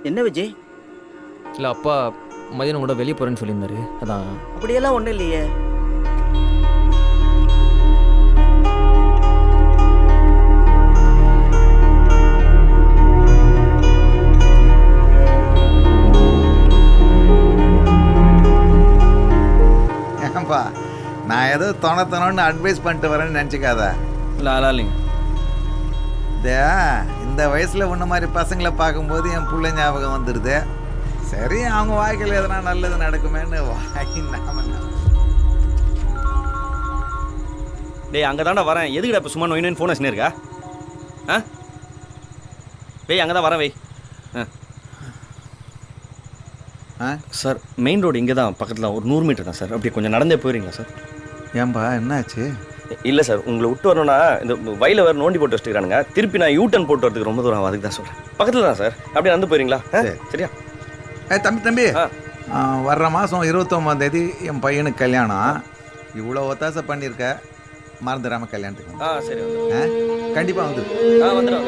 என்ன விஜய்? இல்லை அப்பா மதியானம் கூட வெளியே போகிறேன்னு சொல்லியிருந்தாரு, அதான். அப்படியெல்லாம் ஒன்றும் இல்லையே. ஏன்பா நான் ஏதோ தோணத்தோணுன்னு அட்வைஸ் பண்ணிட்டு வரேன்னு நினச்சிக்காத. இல்லை அதெல்லாம் இல்லைங்க. இந்த வயசில் உன்ன மாதிரி பசங்களை பார்க்கும்போது என் பிள்ளை ஞாபகம் வந்துடுது. சரி அவங்க வாழ்க்கையில் எதனா நல்லது நடக்குமேன்னு வாங்கி நாம டேய் அங்கே தாண்டா வரேன். எதுக்குடா இப்போ சும்மா நோயின்னு ஃபோன் வச்சுனே இருக்கா? ஆ டேய் அங்கே தான் வரேன் வை. சார் மெயின் ரோடு இங்கே தான் பக்கத்தில் ஒரு 100 மீட்டர் தான் சார். அப்படியே கொஞ்சம் நடந்தே போயிடுறீங்களா சார்? ஏன்பா என்னாச்சு? இல்லை சார், உங்களை விட்டு வரணும்னா இந்த வயலில் வேறு நோண்டி போட்டு வச்சுக்கிறானுங்க. திருப்பி நான் யூட்டன் போட்டு வரதுக்கு ரொம்ப தூரம், அதுக்கு தான் சொல்கிறேன். பக்கத்தில் தான் சார், அப்படியே நடந்து போயிடுறீங்களா? சரியா? தம்பி வர்ற மாதம் 29ஆம் தேதி என் பையனுக்கு கல்யாணம். இவ்வளோ ஒத்தாசை பண்ணியிருக்க, மறந்துடாமல் கல்யாணத்துக்கு. சரி கண்டிப்பாக வந்து வந்துடுறேன்.